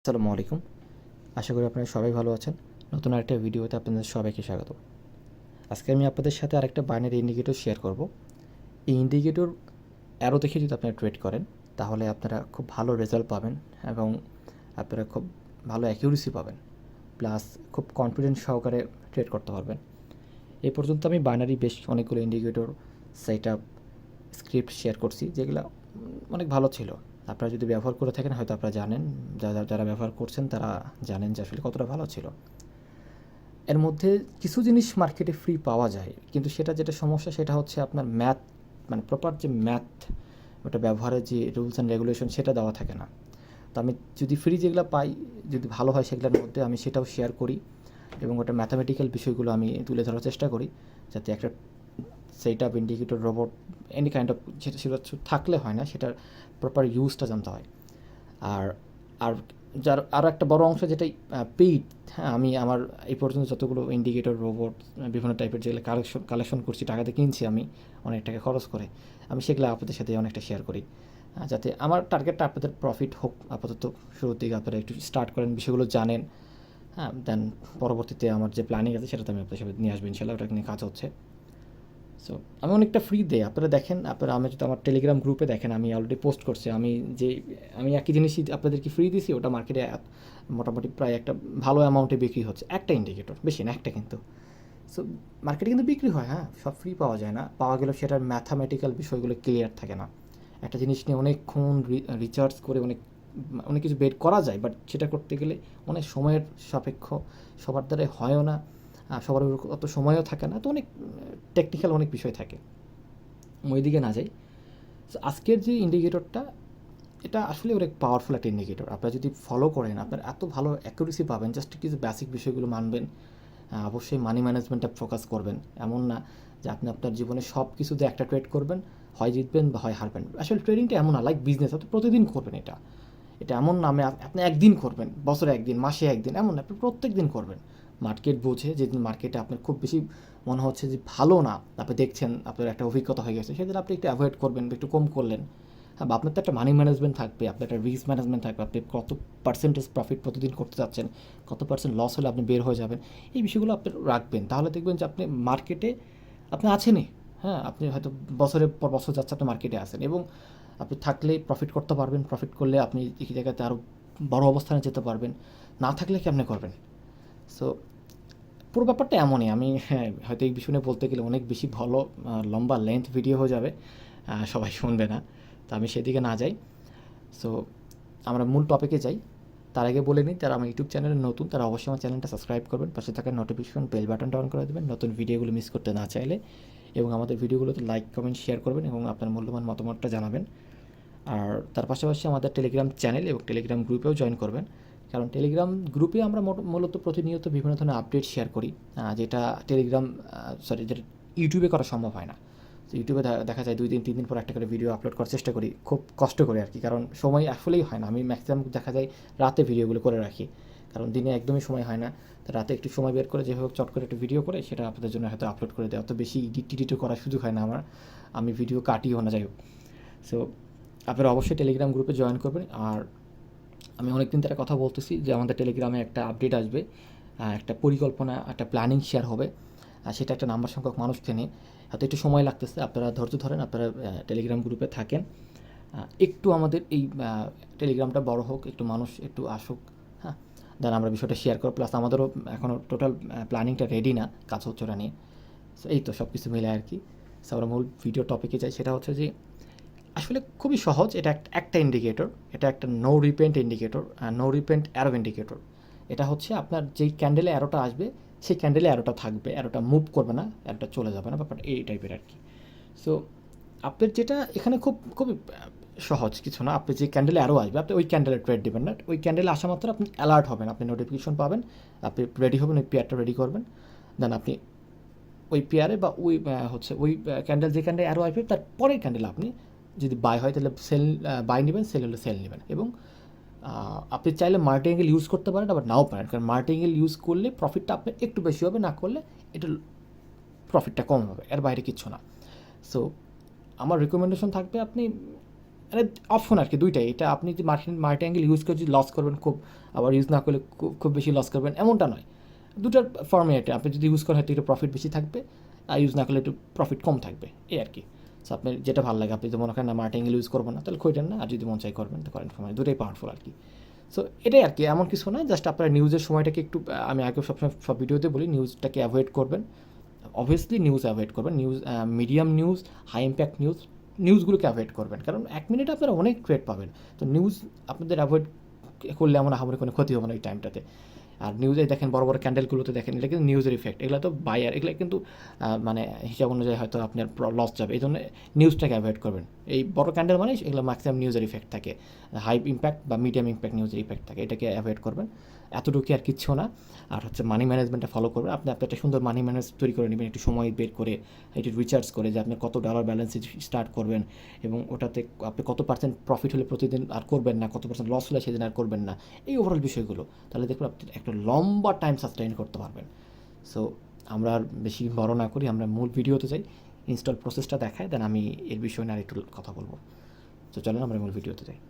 আসসালামু আলাইকুম। আশা করি আপনারা সবাই ভালো আছেন। নতুন আরেকটা ভিডিওতে আপনাদের সবাইকে স্বাগত। আজকে আমি আপনাদের সাথে আরেকটা বাইনারি ইন্ডিকেটর শেয়ার করব। এই ইন্ডিকেটর অ্যারো দেখে যদি আপনারা ট্রেড করেন, তাহলে আপনারা খুব ভালো রেজাল্ট পাবেন এবং আপনারা খুব ভালো অ্যাকিউরেসি পাবেন। প্লাস খুব কনফিডেন্স সহকারে ট্রেড করতে পারবেন। এই পর্যন্ত আমি বাইনারি বেশ অনেকগুলো ইন্ডিকেটর সেটআপ স্ক্রিপ্ট শেয়ার করছি, যেগুলো অনেক ভালো ছিল। আপনারা যদি ব্যবহার করে থাকেন হয়তো আপনারা জানেন, যারা ব্যবহার করছেন তারা জানেন যে আসলে কতটা ভালো ছিল। এর মধ্যে কিছু জিনিস মার্কেটে ফ্রি পাওয়া যায়, কিন্তু যেটা সমস্যা সেটা হচ্ছে আপনার ম্যাথ, মানে প্রপার যে ম্যাথ ওটা ব্যবহারের যে রুলস অ্যান্ড রেগুলেশন সেটা দেওয়া থাকে না। তো আমি যদি ফ্রি যেগুলো পাই, যদি ভালো হয় সেগুলোর মধ্যে আমি সেটাও শেয়ার করি এবং ওটা ম্যাথামেটিক্যাল বিষয়গুলো আমি তুলে ধরার চেষ্টা করি, যাতে একটা setup indicator robot any kind of সেটা থাকলে হয় না, সেটার প্রপার ইউজটা জানতে হয়। আর আর যার আরও একটা বড় অংশ যেটাই পেইড, হ্যাঁ, আমি আমার এই পর্যন্ত যতগুলো ইন্ডিকেটর রোবট বিভিন্ন টাইপের যেগুলো কালেকশন করছি, টাকাতে কিনছি আমি অনেক টাকা খরচ করে, আমি সেগুলো আপনাদের সাথে অনেকটা শেয়ার করি, যাতে আমার টার্গেটটা আপনাদের প্রফিট হোক। আপাতত শুরুর দিকে আপনারা একটু স্টার্ট করেন, বিষয়গুলো জানেন, হ্যাঁ, দেন পরবর্তীতে আমার যে প্ল্যানিং আছে সেটা তো আমি আপনাদের সাথে নিয়ে আসবো ইনশাল্লাহ, ওটা নিয়ে কাজ হচ্ছে। সো আমি অনেকটা ফ্রি দেই, আপনারা দেখেন, আমি যদি আমার টেলিগ্রাম গ্রুপে দেখেন, আমি অলরেডি পোস্ট করছি, আমি একই জিনিসই আপনাদেরকে ফ্রি দিছি, ওটা মার্কেটে মোটামুটি প্রায় একটা ভালো অ্যামাউন্টে বিক্রি হচ্ছে, একটা ইন্ডিকেটর, বেশি না, একটা কিন্তু। সো মার্কেটে কিন্তু বিক্রি হয়, হ্যাঁ, সব ফ্রি পাওয়া যায় না, পাওয়া গেলেও সেটার ম্যাথামেটিক্যাল বিষয়গুলো ক্লিয়ার থাকে না। একটা জিনিস নিয়ে অনেকক্ষণ রিসার্চ করে অনেক অনেক কিছু বের করা যায়, বাট সেটা করতে গেলে অনেক সময়ের সাপেক্ষ, সবার দ্বারাই হয়ও না, সবার অত সময়ও থাকে না, তো অনেক টেকনিক্যাল অনেক বিষয় থাকে, ওই দিকে না যাই। সো আজকের যে ইন্ডিকেটরটা, এটা আসলে অনেক পাওয়ারফুল একটা ইন্ডিকেটর। আপনারা যদি ফলো করেন আপনার এত ভালো অ্যাকুরেসি পাবেন, জাস্ট কিছু বেসিক বিষয়গুলো মানবেন। অবশ্যই মানি ম্যানেজমেন্টে ফোকাস করবেন, এমন না যে আপনি আপনার জীবনে সব কিছুতে একটা ট্রেড করবেন, হয় জিতবেন বা হয় হারবেন। আসলে ট্রেডিংটা এমন না লাইক বিজনেস, আপনি প্রতিদিন করবেন এটা, এটা এমন না আপনি একদিন করবেন, বছরে একদিন, মাসে একদিন, এমন না, আপনি প্রত্যেক দিন করবেন। মার্কেট বুঝে, যেদিন মার্কেটে আপনার খুব বেশি মনে হচ্ছে যে ভালো না, আপনি দেখছেন আপনার একটা অভিজ্ঞতা হয়ে গেছে, সেদিন আপনি একটু অ্যাভয়েড করবেন বা একটু কম করলেন। হ্যাঁ, বা আপনার তো একটা মানি ম্যানেজমেন্ট থাকবে, আপনার একটা রিস্ক ম্যানেজমেন্ট থাকবে, আপনি কত পার্সেন্টেজ প্রফিট প্রতিদিন করতে চাচ্ছেন, কত পার্সেন্ট লস হলে আপনি বের হয়ে যাবেন, এই বিষয়গুলো আপনি রাখবেন। তাহলে দেখবেন যে আপনি মার্কেটে আপনি আছেনই, হ্যাঁ, আপনি হয়তো বছরের পর বছর যাচ্ছে আপনি মার্কেটে আছেন, এবং আপনি থাকলে প্রফিট করতে পারবেন, প্রফিট করলে আপনি এই জায়গাতে আরও বড় অবস্থানে যেতে পারবেন, না থাকলে কেমনে করবেন। সো পুরো ব্যাপারটা এমনই। আমি, হ্যাঁ, হয়তো এই বিষয় নিয়ে বলতে গেলে অনেক বেশি ভালো লম্বা লেন্থ ভিডিও হয়ে যাবে, সবাই শুনবে না, তো আমি সেদিকে না যাই। সো আমরা মূল টপিকে যাই। তার আগে বলে নিই, যারা আমার ইউটিউব চ্যানেলে নতুন তারা অবশ্যই আমার চ্যানেলটা সাবস্ক্রাইব করবেন, পাশে থাকা নোটিফিকেশন বেল বাটনটা অন করে দেবেন নতুন ভিডিওগুলো মিস করতে না চাইলে, এবং আমাদের ভিডিওগুলোতে লাইক কমেন্ট শেয়ার করবেন এবং আপনার মূল্যবান মতামতটা জানাবেন। আর তার পাশাপাশি আমাদের টেলিগ্রাম চ্যানেল এবং টেলিগ্রাম গ্রুপেও জয়েন করবেন, কারণ টেলিগ্রাম গ্রুপে আমরা মূলত প্রতিনিয়ত বিভিন্ন ধরনের আপডেট শেয়ার করি, যেটা যেটা ইউটিউবে করা সম্ভব হয় না। তো ইউটিউবে দেখা যায় 2 দিন 3 দিন পর একটা করে ভিডিও আপলোড করার চেষ্টা করি, খুব কষ্ট করে আর কি, কারণ সময় আসলেই হয় না। আমি ম্যাক্সিমাম দেখা যায় রাতে ভিডিওগুলো করে রাখি, কারণ দিনে একদমই সময় হয় না। তো রাতে একটু সময় বের করে যেভাবে চট করে একটা ভিডিও করে সেটা আপনাদের জন্য হয়তো আপলোড করে দেয়, অত বেশি এডিটও করার সুযোগ হয় না আমার, আমি ভিডিও কাটিও না, যাই হোক। সো আপনারা অবশ্যই টেলিগ্রাম গ্রুপে জয়েন করবেন। আর আমি অনেক দিন ধরে কথা বলতেছি যে আমাদের টেলিগ্রামে একটা আপডেট আসবে, একটা পরিকল্পনা, একটা প্ল্যানিং শেয়ার হবে, সেটা একটা নাম্বার সংখ্যক মানুষকে নিয়ে, হয়তো একটু সময় লাগতেছে, আপনারা ধৈর্য ধরেন, আপনারা টেলিগ্রাম গ্রুপে থাকেন, একটু আমাদের এই টেলিগ্রামটা বড় হোক, একটু মানুষ একটু আসুক, হ্যাঁ, দেন আমরা বিষয়টা শেয়ার করো। প্লাস আমাদেরও এখনও টোটাল প্ল্যানিংটা রেডি না, কাজ হচ্ছে ওটা নিয়ে। সো এই তো সব কিছু মিলে আর কি। সো আমরা মূল ভিডিও টপিকে যাই, সেটা হচ্ছে যে আসলে খুবই সহজ, এটা একটা ইন্ডিকেটর, এটা একটা no repent indicator, no repent arrow indicator. এটা হচ্ছে আপনার যেই ক্যান্ডেলে অ্যারোটা আসবে সেই ক্যান্ডেলে অ্যারোটা থাকবে, অ্যারোটা মুভ করবে না, অ্যারোটা চলে যাবে না, ব্যাপারটা এই টাইপের আর কি। সো আপনার যেটা এখানে খুবই সহজ কিছু না, আপনি যে ক্যান্ডেলে অ্যারো আসবে আপনি ওই ক্যান্ডেলে ট্রেড দেবেন না, ওই ক্যান্ডেলে আসা মাত্র আপনি অ্যালার্ট হবেন, আপনি নোটিফিকেশন পাবেন, আপনি রেডি হবেন, ওই পেয়ারটা রেডি করবেন, দেন আপনি ওই পেয়ারে বা ওই ওই ক্যান্ডেল, যে ক্যান্ডেল অ্যারো আসবে তার পরের ক্যান্ডেল আপনি যদি বাই হয় তাহলে বাই নেবেন, সেল হলে সেল নেবেন। এবং আপনি চাইলে মার্টিঙ্গেল ইউজ করতে পারেন, আবার নাও পারেন, কারণ মার্টিঙ্গেল ইউজ করলে প্রফিটটা আপনার একটু বেশি হবে, না করলে এটা প্রফিটটা কম হবে, এর বাইরে কিচ্ছু না। সো আমার রিকমেন্ডেশন থাকবে আপনি মানে অপশন আর কি দুইটাই। এটা আপনি যে মাল্টি অ্যাঙ্গেল ইউজ করে যদি লস করবেন খুব, আবার ইউজ না করলে খুব বেশি লস করবেন এমনটা নয়। দুটার ফর্মে এটা আপনি যদি ইউজ করেন হয়তো একটু প্রফিট বেশি থাকবে, আর ইউজ না করলে একটু প্রফিট কম থাকবে, এই আর কি। সো আপনার যেটা ভালো লাগে, আপনি যদি মনে করেন না মাল্টি অ্যাঙ্গেল ইউজ করবেন না তাহলে খোঁজেন না, আর যদি মন চাই করবেন তো করেন, সময় দুটোই পাওয়ারফুল আর কি। সো এটাই আর কি, এমন কিছু না, জাস্ট আপনারা নিউজের সময়টাকে একটু, আমি আগে সবসময় সব ভিডিওতে বলি নিউজটাকে অ্যাভয়েড করবেন। অবভিয়াসলি নিউজ অ্যাভয়েড করবেন, news medium news, high impact নিউজগুলোকে অ্যাভয়েড করবেন, কারণ 1 মিনিটে আপনারা অনেক ট্রেড পাবেন। তো নিউজ আপনাদের অ্যাভয়েড করলে এমন আমার কোনো ক্ষতি হবে না ওই টাইমটাতে। আর নিউজে দেখেন বড় বড় ক্যান্ডেলগুলোতে দেখেন, এটা কিন্তু নিউজের ইফেক্ট, এগুলো তো বায়ার, এগুলো কিন্তু মানে হিসাব অনুযায়ী হয়তো আপনার লস যাবে, এই জন্য নিউজটাকে অ্যাভয়েড করবেন। এই বড় ক্যান্ডেল মানে এগুলো ম্যাক্সিমাম নিউজের ইফেক্ট থাকে, হাই ইম্প্যাক্ট বা মিডিয়াম ইম্প্যাক্ট নিউজের ইফেক্ট থাকে, এটাকে অ্যাভয়েড করবেন। এতটুকু আর কিচ্ছু না। আর হচ্ছে মানি ম্যানেজমেন্টটা ফলো করবেন, আপনি একটা সুন্দর মানি ম্যানেজ তৈরি করে নেবেন, একটু সময় বের করে, একটু রিচার্জ করে, যে আপনি কত ডলার ব্যালেন্সে স্টার্ট করবেন এবং ওটাতে আপনি কত পার্সেন্ট প্রফিট হলে প্রতিদিন আর করবেন না, কত পার্সেন্ট লস হলে সেদিন আর করবেন না, এই ওভারঅল বিষয়গুলো। তাহলে দেখবেন আপনি একটা লম্বা টাইম সাস্টেইন করতে পারবেন। সো আমরা আর বেশি বড় না করি, আমরা মূল ভিডিওতে যাই, ইনস্টল প্রসেসটা দেখায়, দেন আমি এর বিষয়ে নিয়ে আর একটু কথা বলবো। তো চলেন আমরা মূল ভিডিওতে যাই।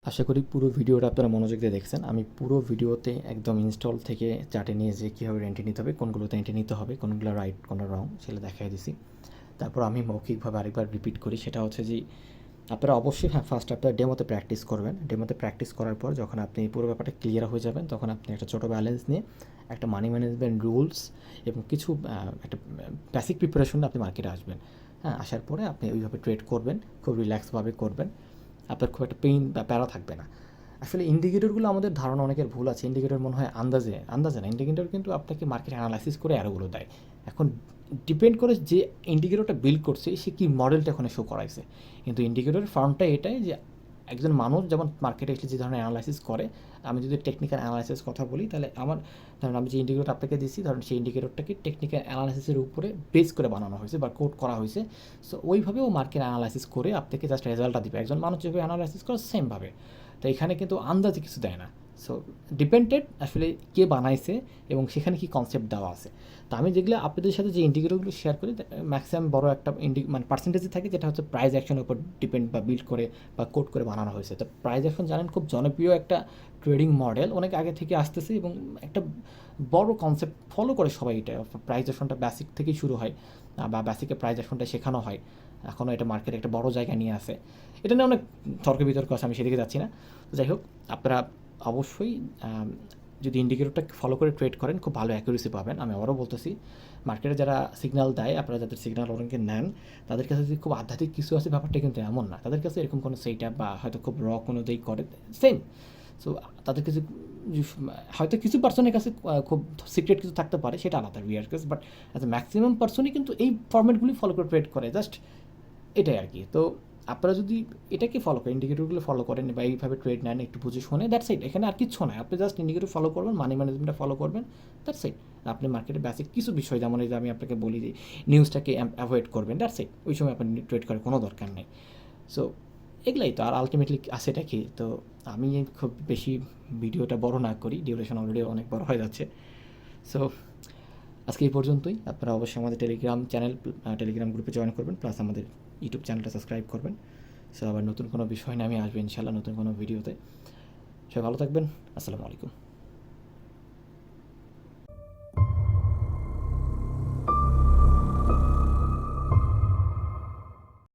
আশা করি পুরো ভিডিওটা আপনারা মনোযোগ দিয়ে দেখছেন। আমি পুরো ভিডিওতে একদম ইনস্টল থেকে চার্টে নিয়ে যে কীভাবে এন্ট্রি নিতে হবে, কোনগুলোতে এন্ট্রি নিতে হবে, কোনগুলো রাইট কোনগুলো রং, সেটা দেখাই দিছি। তারপর আমি মৌখিকভাবে আরেকবার রিপিট করি, সেটা হচ্ছে যে আপনারা অবশ্যই ফার্স্ট আপনারা ডেমোতে প্র্যাকটিস করবেন। ডেমোতে প্র্যাকটিস করার পর যখন আপনি পুরো ব্যাপারটা ক্লিয়ার হয়ে যাবেন, তখন আপনি একটা ছোটো ব্যালেন্স নিয়ে একটা মানি ম্যানেজমেন্ট রুলস এবং কিছু একটা বেসিক প্রিপারেশন আপনি মার্কেটে আসবেন। হ্যাঁ, আসার পরে আপনি ওইভাবে ট্রেড করবেন, খুব রিল্যাক্সভাবে করবেন, আপনার খুব একটা পেইন বা প্যারা থাকবে না। আসলে ইন্ডিকেটরগুলো আমাদের ধারণা অনেকের ভুল আছে, ইন্ডিকেটর মনে হয় আন্দাজে না, ইন্ডিকেটর কিন্তু আপনাকে মার্কেট অ্যানালাইসিস করে অ্যারোগুলো দেয়। এখন ডিপেন্ড করে যে ইন্ডিকেটরটা বিল্ড করছে সে কী মডেলটা ওখানে শো করাইছে। কিন্তু ইন্ডিকেটরের ফার্মটা এটাই যে একজন মানুষ যেমন মার্কেটে এসে যে ধরনের অ্যানালাইসিস করে, আমি যদি টেকনিক্যাল অ্যানালাইসিস কথা বলি, তাহলে ধরুন আমি যে ইন্ডিকেটর আপনাকে দিচ্ছি, ধরুন সেই ইন্ডিকেটরটাকে টেকনিক্যাল অ্যানালাইসিসের উপরে বেস করে বানানো হয়েছে বা কোড করা হয়েছে। সো ওইভাবে ও মার্কেট অ্যানালাইসিস করে আপনাকে জাস্ট রেজাল্টটা দিবে, একজন মানুষ যেভাবে অ্যানালাইসিস করে সেমভাবে। তো এখানে কিন্তু আন্দাজে কিছু দেয় না। সো ডিপেন্ডেড আসলে কে বানাইছে এবং সেখানে কী কনসেপ্ট দেওয়া আছে। তো আমি যেগুলো আপনাদের সাথে যে ইন্ডিকেটরগুলো শেয়ার করি, ম্যাক্সিমাম বড় একটা মানে পার্সেন্টেজে থাকে, যেটা হচ্ছে প্রাইস অ্যাকশনের উপর ডিপেন্ড বা বিল্ড করে বা কোড করে বানানো হয়েছে। তো প্রাইস অ্যাকশন জানেন খুব জনপ্রিয় একটা ট্রেডিং মডেল, অনেক আগে থেকে আসতেছে এবং একটা বড় কনসেপ্ট ফলো করে সবাই। এটা প্রাইস অ্যাকশনটা বেসিক থেকেই শুরু হয় বা বেসিকে প্রাইস অ্যাকশনটা শেখানো হয়, এখনও এটা মার্কেটে একটা বড় জায়গা নিয়ে আসে। এটা নিয়ে অনেক তর্ক বিতর্ক আছে, আমি সেদিকে যাচ্ছি না। যাই হোক, আপনারা অবশ্যই যদি ইন্ডিকেটরটা ফলো করে ট্রেড করেন খুব ভালো অ্যাকুরেসি পাবেন। আমি আবারও বলতেছি, মার্কেটে যারা সিগন্যাল দেয়, আপনারা যাদের সিগন্যাল অনেকে নেন, তাদের কাছে যে খুব আধ্যাত্মিক কিছু আছে ব্যাপারটা কিন্তু এমন না। তাদের কাছে এরকম কোনো সেট আপ বা হয়তো খুব কোনো দিক করে সেম। সো তাদের কাছে হয়তো কিছু পার্সনের কাছে খুব সিক্রেট কিছু থাকতে পারে, সেটা আলাদা rare case, but as a maximum পার্সনই কিন্তু এই ফর্ম্যাটগুলি ফলো করে ট্রেড করে, জাস্ট এটাই আর কি। তো আপনারা যদি এটাকে ফলো করেন, ইন্ডিকেটরগুলো ফলো করেন বা এইভাবে ট্রেড নেন একটু বুঝে শুনে, দ্যাটস ইট। এখানে আর কিছু নয়, আপনি জাস্ট ইন্ডিকেটর ফলো করবেন, মানি ম্যানেজমেন্টটা ফলো করবেন, দ্যাটস ইট। আপনি মার্কেটে বেসিক কিছু বিষয়, যেমন এই যে আমি আপনাকে বলি যে নিউজটাকে অ্যাভয়েড করবেন, দ্যাটস ইট। ওই সময় আপনি ট্রেড করার কোনো দরকার নেই। সো এগুলাই তো, আর আলটিমেটলি আছেটা কি। তো আমি খুব বেশি ভিডিওটা বড় না করি, ডিউরেশন অলরেডি অনেক বড় হয়ে যাচ্ছে। সো আজকে এই পর্যন্তই। আপনারা অবশ্যই আমাদের টেলিগ্রাম চ্যানেল, টেলিগ্রাম গ্রুপে জয়েন করবেন, প্লাস আমাদের ইউটিউব চ্যানেলটা সাবস্ক্রাইব করবেন। সো আবার নতুন কোনো বিষয় নিয়ে আমি আসবো ইনশাল্লাহ, নতুন কোনো ভিডিওতে। সবাই ভালো থাকবেন। আসসালামু আলাইকুম।